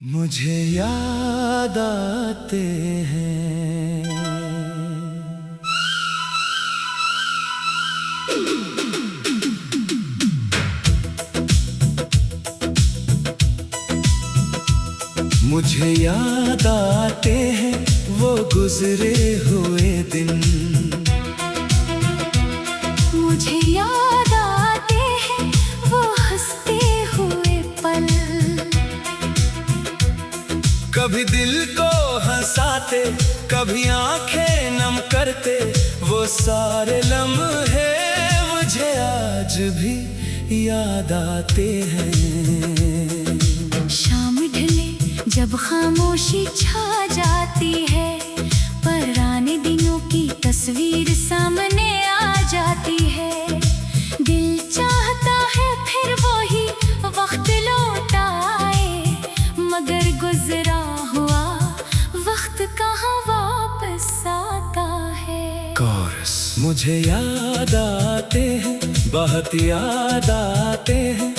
मुझे याद आते हैं मुझे याद आते हैं वो गुजरे हुए दिन। मुझे याद आते हैं वो हंसते हुए पल। कभी दिल को हंसाते कभी आंखें नम करते वो सारे लम्हे मुझे आज भी याद आते हैं। शाम ढले जब खामोशी छा जाती है, पुराने दिनों की तस्वीर सामने आ जाती है। दिल चाहता है फिर वही वक्त लौट आए, मगर गुजरा हुआ वक्त कहाँ वापस आता है। कोरस मुझे याद आते हैं, बहुत याद आते हैं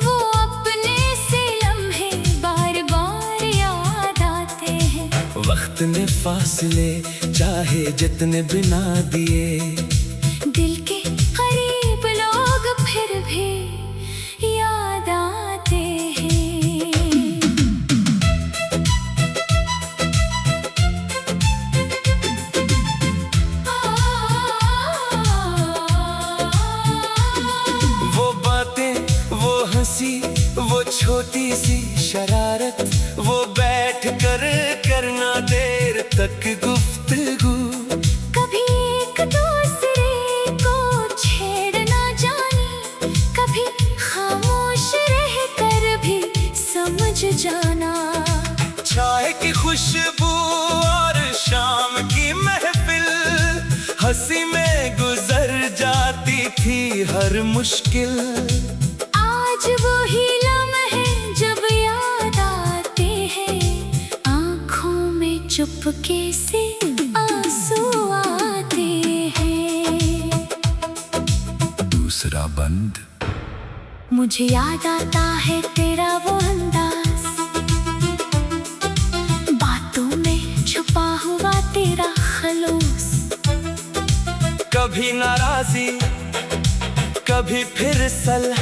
वो अपने से लम्हे बार बार याद आते हैं। वक्त ने फासले चाहे जितने बिना दिए, दिल के करीब लोग फिर भी याद आते हैं। वो बातें वो हंसी वो छोटी सी शरारत, वो बैठ कर करना देर तक गुफ्तगू। कभी एक दूसरे को छेड़ना जानी, कभी खामोश रह कर भी समझ जाना। चाय की खुशबू और शाम की महफिल, हंसी में गुजर जाती थी हर मुश्किल। आज वही लम्हे जब याद आते हैं, आँखों में चुपके से आंसू आते हैं। दूसरा बंद मुझे याद आता है तेरा वो अंदाज, बातों में छुपा हुआ तेरा खलूस। कभी नाराजी कभी फिर सलाह,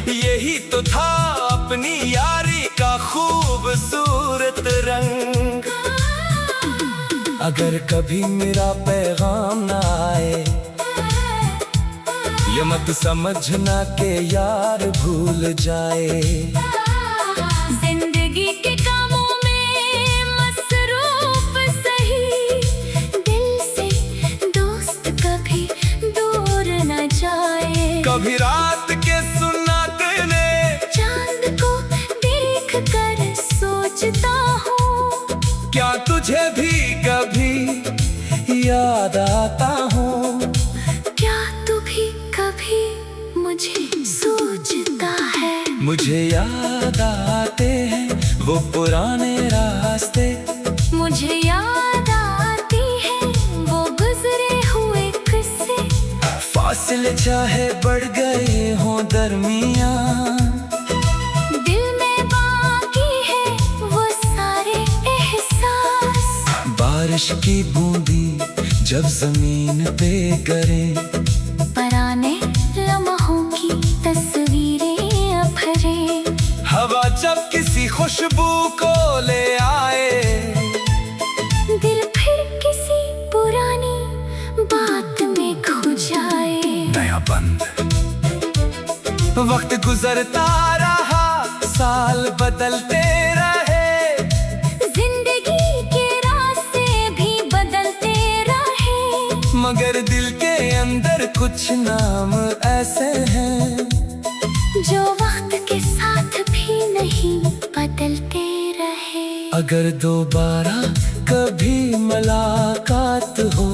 यही तो था अपनी यारी का खूबसूरत रंग। अगर कभी मेरा पैगाम ना आए, ये मत समझना के यार भूल जाए। जिंदगी के कामों में मसरूफ सही, दिल से दोस्त कभी दूर न जाए। कभी रात के सुन्नाटे में चांद को देख कर सोचता हूँ, क्या तुझे भी कभी याद आता हूँ। क्या तू भी कभी मुझे सोचता है। मुझे याद आते हैं वो पुराने रास्ते, मुझे याद आती है वो गुजरे हुए किस्से। फासले चाहे बढ़ गए हों दरमियां, दिल में बाकी है वो सारे एहसास। बारिश की बूंदी जब जमीन पे गिरे, पुराने लम्हों की तस्वीरें अफरे। हवा जब किसी खुशबू को ले आए, दिल फिर किसी पुरानी बात में खो जाए। नया बंद वक्त गुजरता रहा, साल बदलते रहे, जिंदगी के रास्ते भी बदलते रहे, मगर दिल के अंदर कुछ नाम ऐसे हैं जो वक्त के साथ भी नहीं बदलते रहे। अगर दोबारा कभी मुलाकात हो,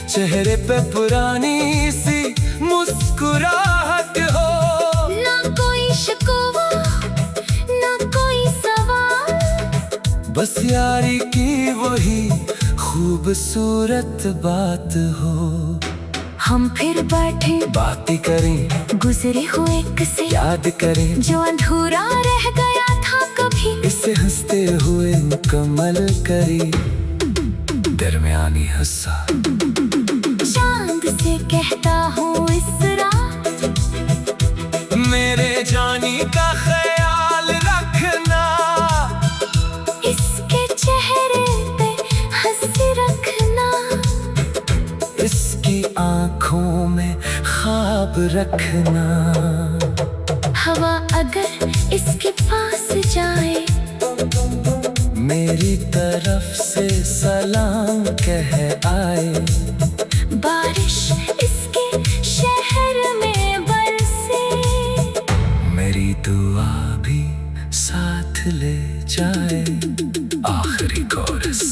चेहरे पे पुरानी सी मुस्कुराहट हो। ना कोई शिकवा ना कोई सवाल, बस यारी की वही खूबसूरत बात हो। हम फिर बैठे बातें करें गुजरे हुए किस्से, याद करें जो अधूरा रह गया था कभी इसे हंसते हुए मुकम्मल करी, दरमियानी हंसा। चांद से कहता हूँ इस रात, मेरे जानी का ख्याल रखना, इसके चेहरे पे हंसी रखना, इसकी आंखों में ख्वाब रखना। हवा अगर इसके पास जाए, मेरी तरफ से सलाम कह आए। बारिश इसके शहर में बरसे, मेरी दुआ भी साथ ले जाए। आखिरी कोरस।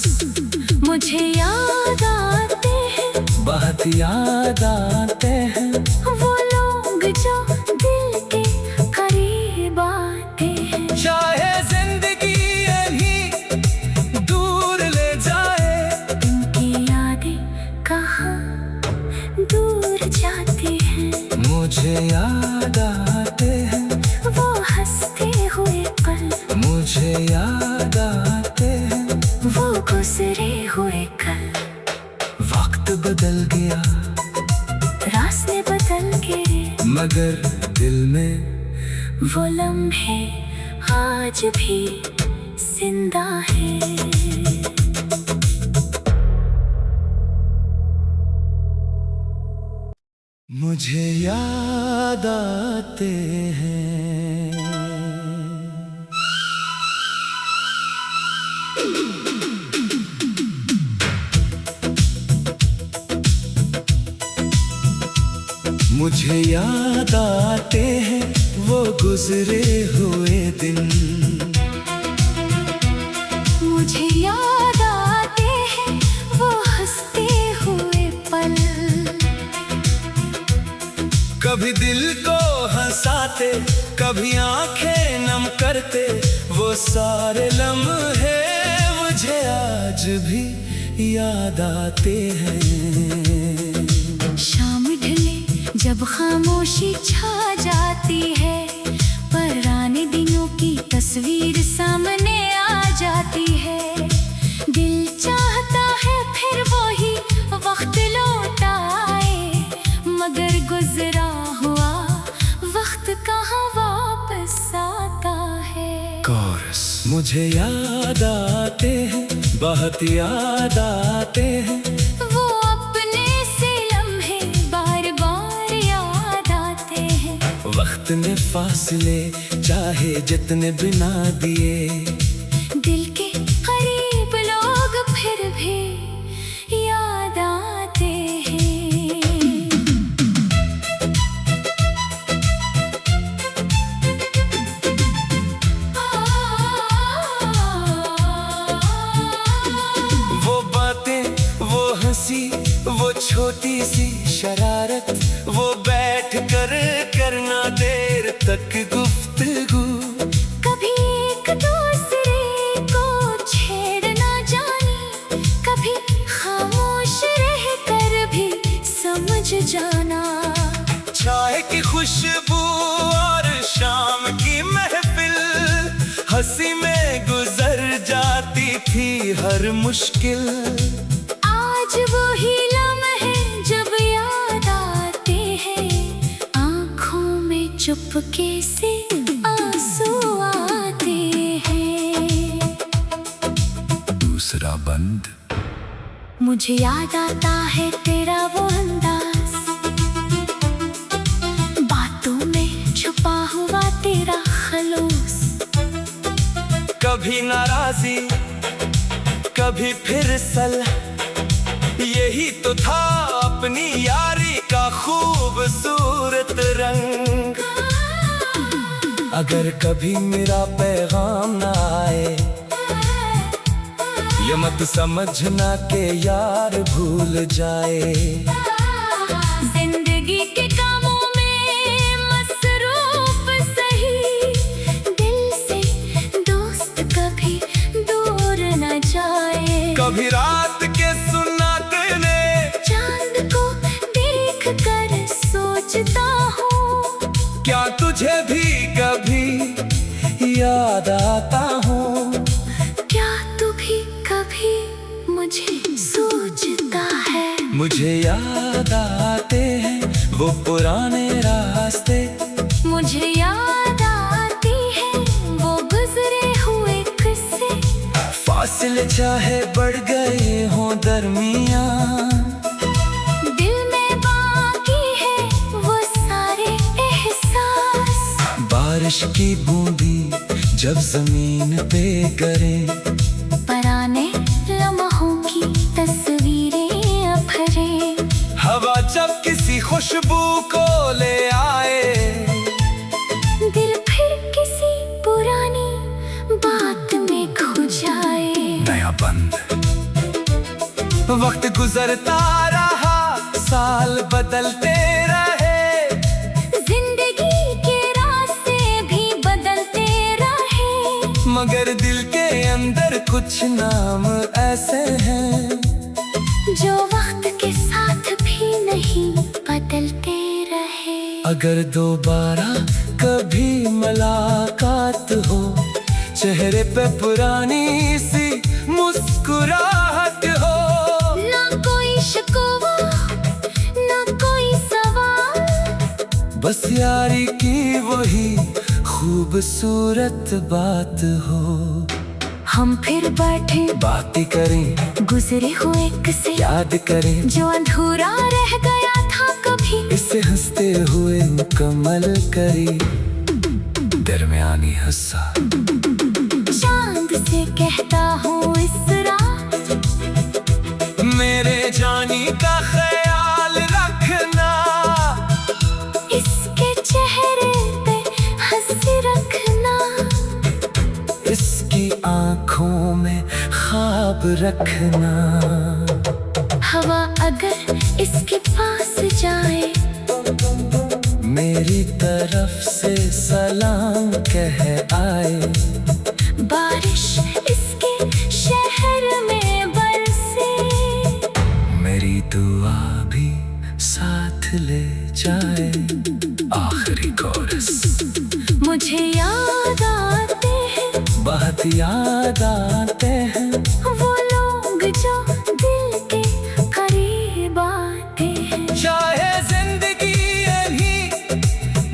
मुझे याद आते हैं, बहुत याद आते हैं, वो लोग जो दिल के करीब आते हैं। चाहे जिंदगी यहीं दूर ले जाए, उनकी यादें कहाँ दूर जाती हैं। मुझे याद आते हैं, वो हंसते हुए पल, मुझे याद आते हैं। वो गुजरे हुए कल, वक्त बदल गया रास्ते बदल गए, मगर दिल में वो लम्हे आज भी जिंदा है। मुझे याद आते हैं। मुझे याद आते हैं वो गुजरे हुए दिन, मुझे याद आते हैं वो हंसते हुए पल, कभी दिल को हंसाते, कभी आंखें नम करते, वो सारे लम्हे मुझे आज भी याद आते हैं। शाम ढले जब खामोशी छा जाती है, पुराने दिनों की तस्वीर सामने आ जाती है। दिल चाहता है फिर वही वक्त लौट आए, मगर गुजरा हुआ वक्त कहाँ वापस आता है। कोरस। मुझे याद आते हैं, बहुत याद आते हैं, वो अपने से लम्हे बार बार याद आते हैं। वक्त ने फासले चाहे जितने बिना दिए, दिल के करीब लोग फिर भी याद आते हैं। वो बातें, वो हंसी, वो छोटी सी शरारत, वो बैठ कर करना देर तक गुफ्तगू, कभी एक दूसरे को छेड़ना जानी, कभी खामोश रह कर भी समझ जाना। चाय की खुशबू और शाम की महफिल, हंसी में गुजर जाती थी हर मुश्किल। आज वही लम्हे जब याद आते हैं, आँखों में चुपके से आंसू आते हैं। दूसरा बंद। मुझे याद आता है तेरा वो अंदाज, बातों में छुपा हुआ तेरा खलूस, कभी नाराजी, कभी फिर सल, यही तो था अपनी यारी का खूबसूरत रंग। अगर कभी मेरा पैगाम ना आए, ये मत समझना के यार भूल जाए। जिंदगी के कामों में मसरूफ सही, दिल से दोस्त कभी दूर न जाए। कभी रात के सुन्नाटे में चांद को देख कर सोचता हूँ, क्या तुझे भी कभी याद आता हूँ। मुझे याद आते हैं वो पुराने रास्ते, मुझे याद आती है वो गुजरे हुए किस्से। फासले चाहे बढ़ गए हों दरमियां, दिल में बाकी है वो सारे एहसास। बारिश की बूंदी जब जमीन पे गिरे, पुराने लम्हों की तस्वीरें अफरे। हवा जब किसी खुशबू को ले आए, दिल फिर किसी पुरानी बात में खो जाए। नया बंद वक्त गुजरता रहा, साल बदलते रहे, जिंदगी के रास्ते भी बदलते रहे। मगर दिल के अंदर कुछ नाम ऐसे हैं जो वक्त के साथ भी नहीं बदलते रहे। अगर दोबारा कभी मुलाकात हो, चेहरे पे पुरानी सी मुस्कुराहट हो। ना कोई शिकवा ना कोई सवाल, बस यारी की वही खूबसूरत बात हो। हम फिर बैठे बातें करें, गुजरे हुए किस्से याद करें, जो अधूरा रह गया था कभी। इसे हंसते हुए मुकम्मल करी, दरमियानी हिस्सा। चांद से कहता हूँ इस रात, मेरे जानी का ख्याल रखना, इसके चेहरे पे हंसी रखना, इसकी आँखों में ख्वाब रखना। हवा अगर इसके पास जाए, मेरी तरफ से सलाम कह आए। बारिश इसके शहर में बरसे, मेरी दुआ भी साथ ले जाए। आखिरी कोरस मुझे याद आते हैं बहुत याद आते हैं वो लोग जो दिल के करीब आते हैं। चाहे जिंदगी यही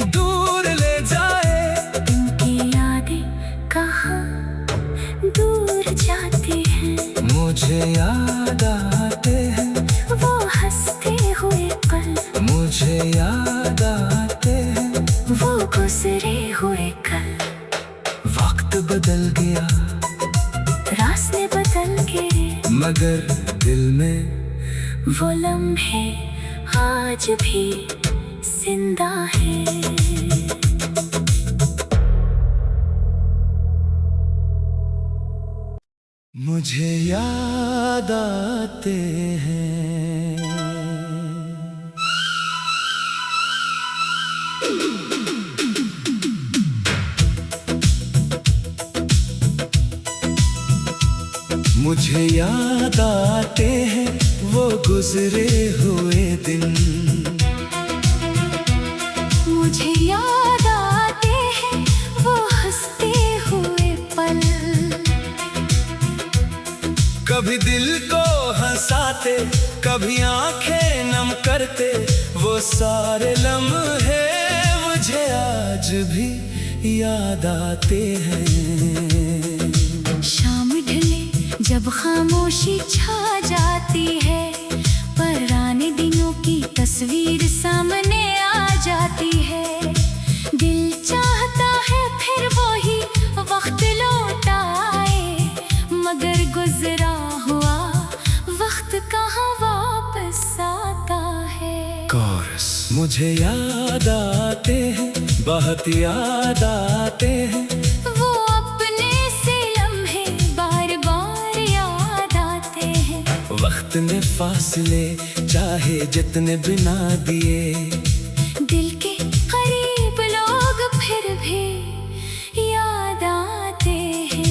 दूर ले जाए, उनकी यादें कहाँ दूर जाती हैं। मुझे याद आते हैं वो हंसते हुए पल, मुझे याद आते हैं। वो गुजरे हुए कल। वक्त बदल गया रास्ते बदल गए, मगर दिल में वो लम्हे आज भी जिंदा है। मुझे याद आते हैं। मुझे याद आते हैं वो गुजरे हुए दिन, मुझे याद आते हैं वो हंसते हुए पल। कभी दिल को हंसाते, कभी आंखें नम करते, वो सारे लम्हे मुझे आज भी याद आते हैं। शाम ढले जब खामोशी छा जाती है, पुराने दिनों की तस्वीर सामने आ जाती है। दिल चाहता है फिर वही वक्त लौट आए, मगर गुजरा हुआ वक्त कहाँ वापस आता है। कोरस मुझे याद आते हैं बहुत याद आते हैं, वो अपने से लम्हे बार बार याद आते हैं। वक्त ने फासले चाहे जितने बिना दिए, दिल के करीब लोग फिर भी याद आते हैं।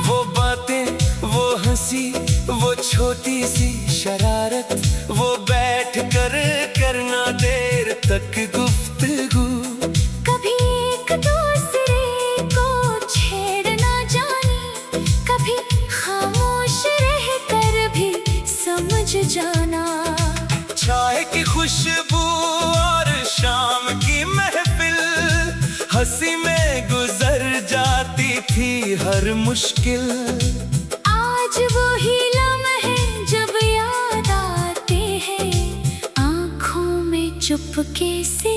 वो बातें, वो हंसी, वो छोटी सी शरारत, वो बैठ कर करना देर तक गुफ्तगू, खुशबू और शाम की महफिल, हंसी में गुजर जाती थी हर मुश्किल। आज वही लम्हे जब याद आते हैं, आँखों में चुपके से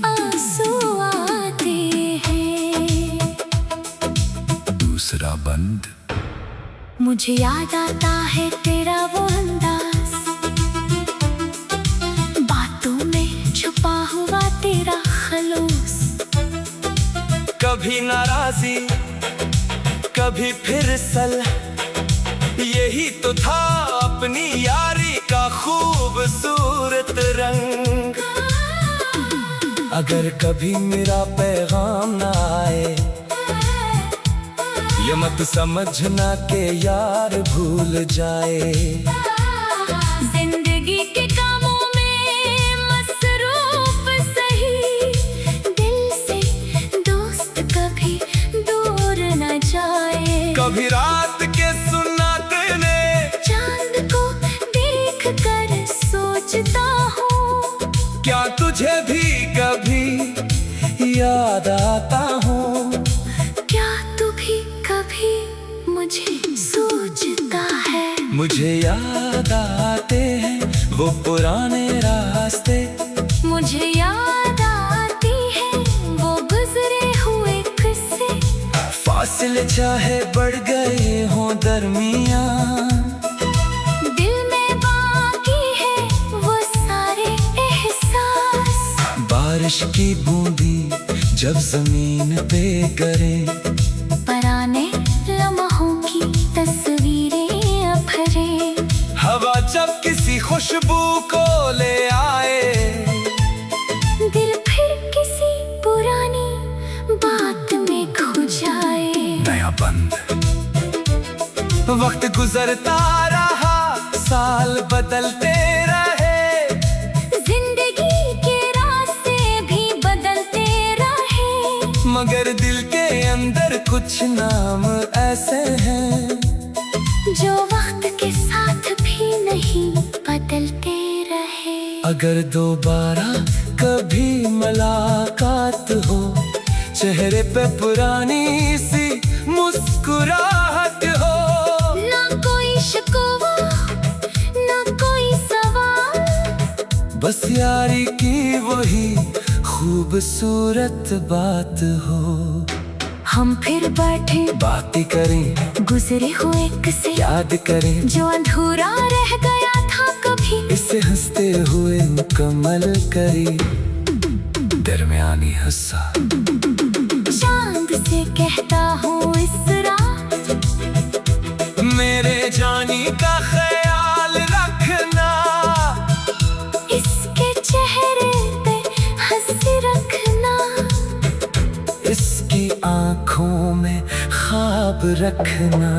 आंसू आते हैं। दूसरा बंद। मुझे याद आता है तेरा वो अंदाज, बातों में छुपा हुआ तेरा खलूस। कभी नाराजी कभी फिर सल, यही तो था अपनी यारी का खूबसूरत रंग। अगर कभी मेरा पैगाम ना आए, ये मत समझना के यार भूल जाए। जिंदगी के कामों में मसरूफ सही, दिल से दोस्त कभी दूर न जाए। कभी रात के सुन्नाटे में चांद को देख कर सोचता हूँ, क्या तुझे भी कभी याद आता हूँ। क्या तू भी कभी मुझे सोचता है। मुझे याद आते हैं वो पुराने रास्ते, मुझे याद आती है वो गुजरे हुए किस्से। फासले चाहे बढ़ गए हों दरमियां, दिल में बाकी है वो सारे एहसास। बारिश की बूंदी जब जमीन पे गिरे, पुराने लम्हों की तस्वीरें अफरे। हवा जब किसी खुशबू को ले आए, दिल फिर किसी पुरानी बात में खो जाए। नया बंद। वक्त गुजरता रहा, साल बदलते रहे, जिंदगी के रास्ते भी बदलते रहे, मगर दिल के अंदर कुछ नाम ऐसे हैं जो वक्त के साथ भी नहीं बदलते रहे। अगर दोबारा कभी मुलाकात हो, चेहरे पे पुरानी सी मुस्कुराहट हो। ना कोई शिकवा ना कोई सवाल, बस यारी की वही खूबसूरत बात हो। हम फिर बैठे बातें करें, गुजरे हुए किसे याद करें, जो अधूरा रह गया था कभी। इसे हंसते हुए मुकम्मल करी। दरमियानी हंसा चांद से कहता हूँ इस रात, मेरे जानी का ख्याल रखना। इसके चेहरे पे हंसी रखना, इसकी आँखों में ख्वाब रखना।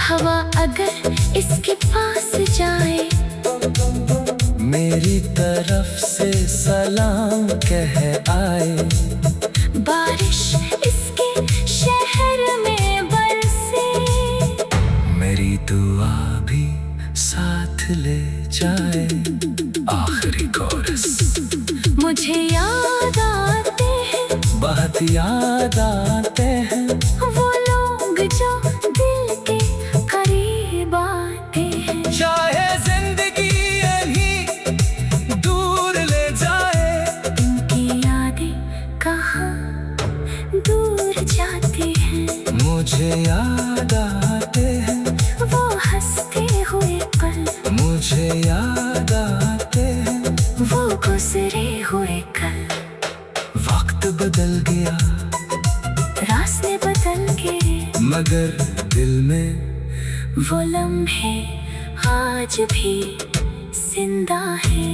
हवा अगर इसके पास जाए, मेरी तरफ से सलाम कह आए। बारिश इसके शहर में बरसे, मेरी दुआ भी साथ ले जाए। आखिरी कोरस। मुझे याद आते हैं बहुत याद आते हैं वो लोग जो दिल के करीब आते हैं। चाहे जिंदगी यही दूर ले जाए, उनकी यादें कहाँ दूर जाती हैं। मुझे याद आते हैं वो हंसते हुए पल, मुझे याद आते हैं वो गुजरे हुए कल। वक्त बदल गया रास्ते बदल गए, मगर दिल में वो लम्हे आज भी जिंदा है।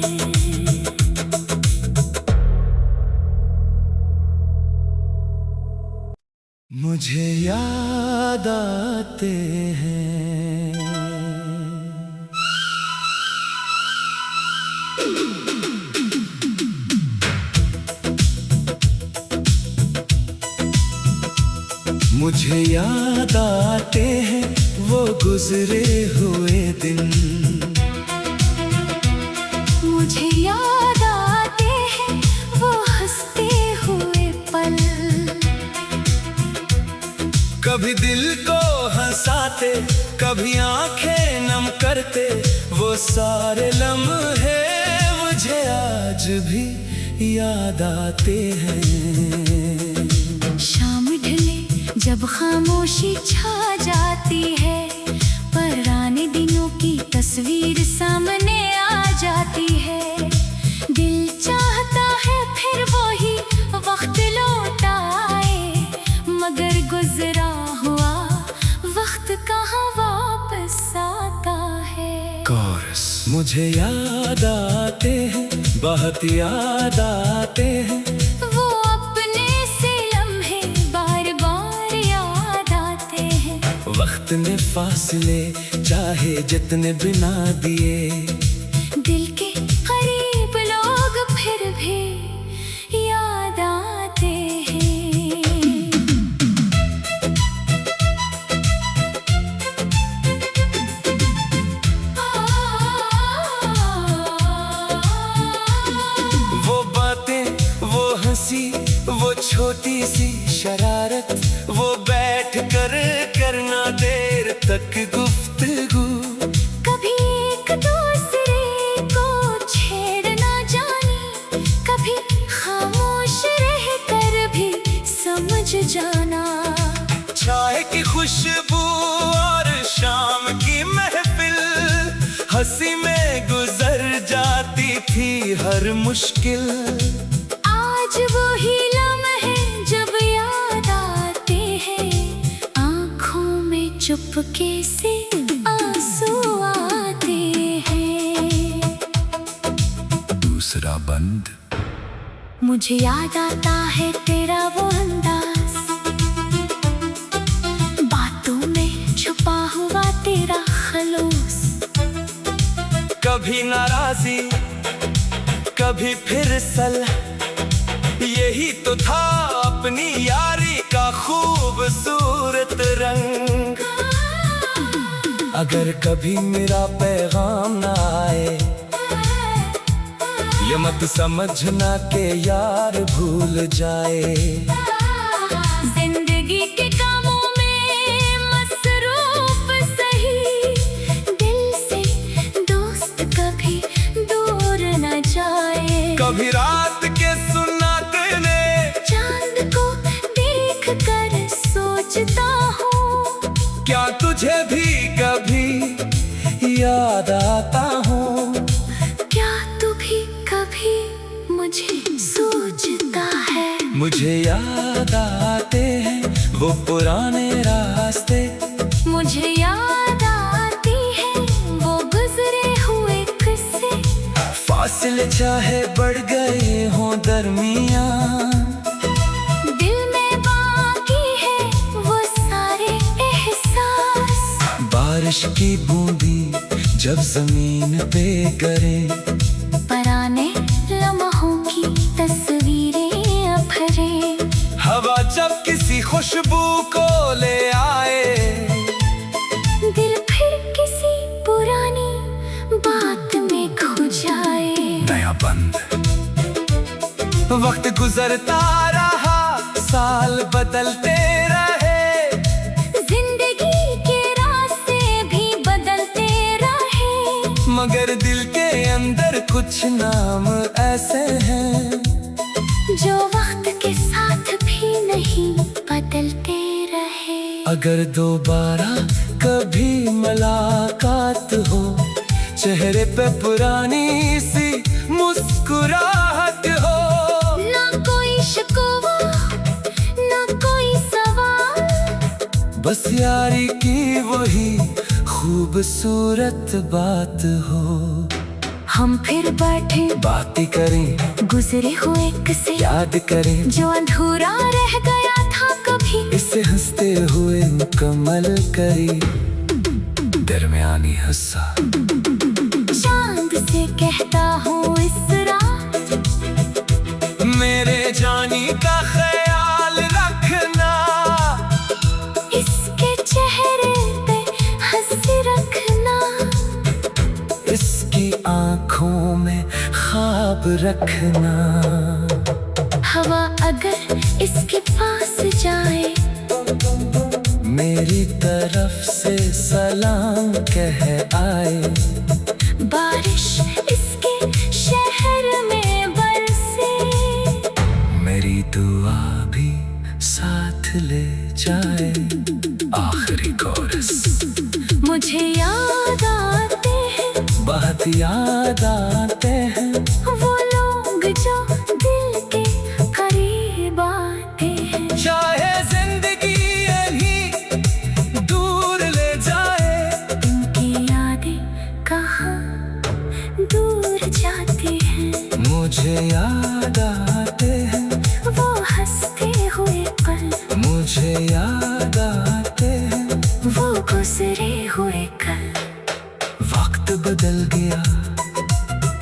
मुझे याद आते हैं। मुझे याद आते हैं वो गुजरे हुए दिन। मुझे हंसाते, कभी आंखें नम करते, वो सारे लम्हे मुझे आज भी याद आते हैं। शाम ढले जब खामोशी छा जाती है, पुराने दिनों की तस्वीर सामने आ जाती है। दिल चाहता है फिर वही वक्त लौट आए, मगर गुजरा हुआ वक्त कहाँ वापस आता है। कोरस मुझे याद आते हैं, बहुत याद आते हैं, वो अपने से लम्हे बार बार याद आते हैं। वक्त ने फासले चाहे जितने बिना दिए, दिल के करीब लोग फिर भी याद आते हैं। वो बातें, वो हंसी, वो छोटी सी शरारत, वो बैठ कर करना देर तक गुफ्तगू, कभी एक दूसरे को छेड़ना जाने, कभी खामोश रह कर भी समझ जाना। चाय की खुशबू और शाम की महफिल, हंसी में गुजर जाती थी हर मुश्किल। आज वही लम्हे जब याद आते हैं, आँखों में चुपके से आंसू आते हैं। दूसरा बंद मुझे याद आता है तेरा वो अंदाज, बातों में छुपा हुआ तेरा खलूस। कभी नाराजी, कभी फिर सलाह, यही तो था अपनी यारी का खूबसूरत रंग। अगर कभी मेरा पैगाम ना आए, ये मत समझना कि यार भूल जाए। जिंदगी के कामों में मसरूफ सही, दिल से दोस्त कभी दूर न जाए। कभी रात के सुन्नाटे में चांद को देख कर सोचता हूँ, क्या तुझे भी कभी याद आता हूँ। क्या तू भी कभी मुझे सोचता है। मुझे याद आते हैं वो पुराने रास्ते, मुझे याद आती है वो गुजरे हुए किस्से। फासले चाहे बढ़ गए हों दरमियां, दिल में बाकी है वो सारे एहसास। बारिश की बूंदी जब जमीन पे गिरे, पुराने लम्हों की तस्वीरें अभरे। हवा जब किसी खुशबू को ले आए, दिल फिर किसी पुरानी बात में खो जाए। नया बंद वक्त गुजरता रहा, साल बदलते रहे, जिंदगी के रास्ते भी बदलते रहे, मगर दिल के अंदर कुछ नाम ऐसे हैं जो वक्त के साथ भी नहीं बदलते रहे। अगर दोबारा कभी मुलाकात हो, चेहरे पे पुरानी सी मुस्कुराहट हो, ना कोई शिकवा ना कोई सवाल, बस यारी की वही खूबसूरत बात हो। हम फिर बैठे बातें करें, गुजरे हुए किसे याद करें, जो अधूरा रह गया था कभी। इसे हंसते हुए मुकम्मल करी, दरमियानी हिस्सा। चांद से कहता हूँ इस रात, मेरे जानी का ख्याल रखना, इसके चेहरे पे हंसी रखना, इसकी आँखों में ख्वाब रखना। हवा अगर इसके पास जाए, मेरी तरफ से सलाम कह आए। बारिश इसके शहर में बरसे, मेरी दुआ भी साथ ले जाए। आखिरी कोरस। मुझे याद आते हैं, बहुत याद आते हैं, वो लोग जो दिल के करीब आते हैं। चाहे जिंदगी यहीं दूर ले जाए, उनकी यादें कहाँ दूर जाती हैं। मुझे याद आते हैं, वो हंसते हुए पल, मुझे याद आते हैं। वो गुजरे हुए कल, वक्त बदल गया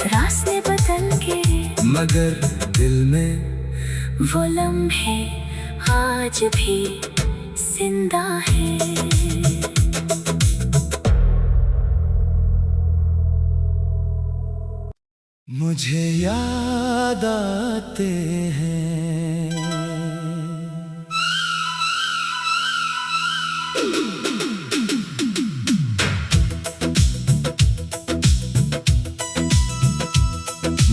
रास्ते बदल गए, मगर दिल में वो लम्हे आज भी जिंदा है। मुझे याद आते हैं।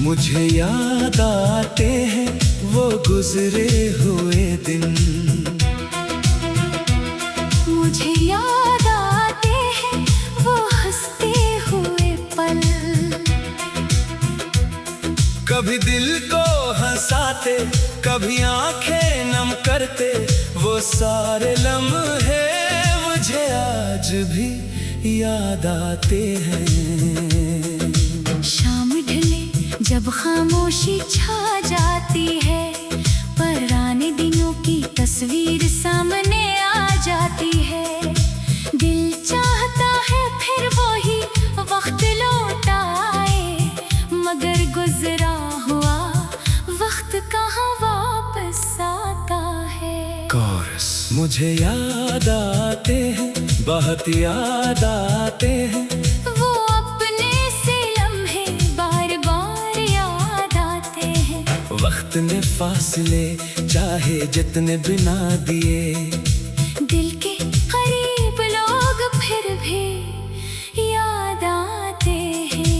मुझे याद आते हैं वो गुजरे हुए दिन। मुझे याद आते हैं वो हंसते हुए पल, कभी दिल को हंसाते, कभी आंखें नम करते, वो सारे लम्हे मुझे आज भी याद आते हैं। शाम ढले जब खामोशी छा जाती है, पुराने दिनों की तस्वीर सामने आ जाती है। दिल चाहता है फिर वही वक्त लौट आए, मगर गुजरा हुआ वक्त कहाँ वापस आता है। कोरस। मुझे याद आते हैं, बहुत याद आते हैं, वो अपने से लम्हे बार बार याद आते हैं। वक्त ने फासले चाहे जितने बिना दिए, दिल के करीब लोग फिर भी याद आते हैं।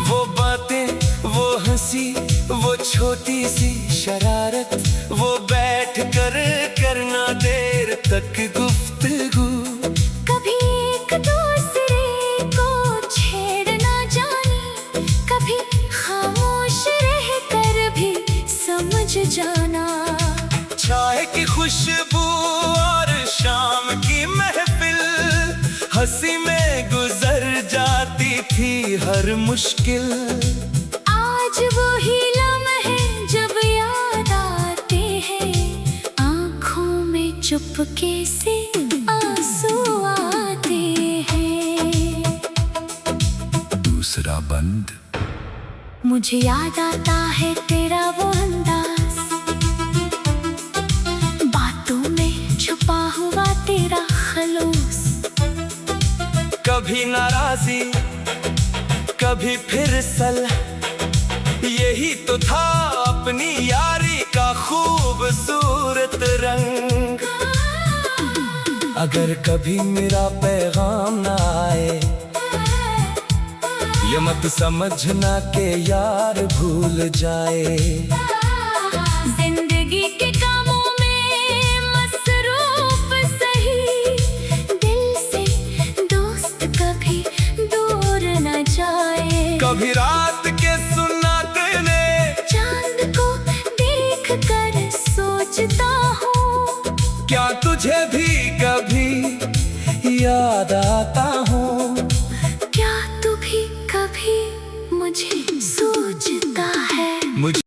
वो बातें, वो हंसी, वो छोटी सी शरारत, वो बैठ कर करना देर तक गुफ्तगू, कभी एक दूसरे को छेड़ना जानी, कभी खामोश रह कर भी समझ जाना। चाय की खुशबू और शाम की महफिल, हंसी में गुजर जाती थी हर मुश्किल। आज वो ही लम्हे जब याद आते हैं, आँखों में चुपके से आंसू आते हैं। दूसरा बंद। मुझे याद आता है तेरा वो अंदाज, बातों में छुपा हुआ तेरा खलूस, कभी नाराजी, कभी फिर सलाह, यही तो था अपनी यारी का खूबसूरत रंग। अगर कभी मेरा पैगाम ना आए, ये मत समझना के यार भूल जाए। जिंदगी के कामों में मसरूफ सही, दिल से दोस्त कभी दूर न जाए। कभी रात के सुन्नाटे में चांद को देख कर सोचता हूँ, क्या तुझे भी कभी याद आता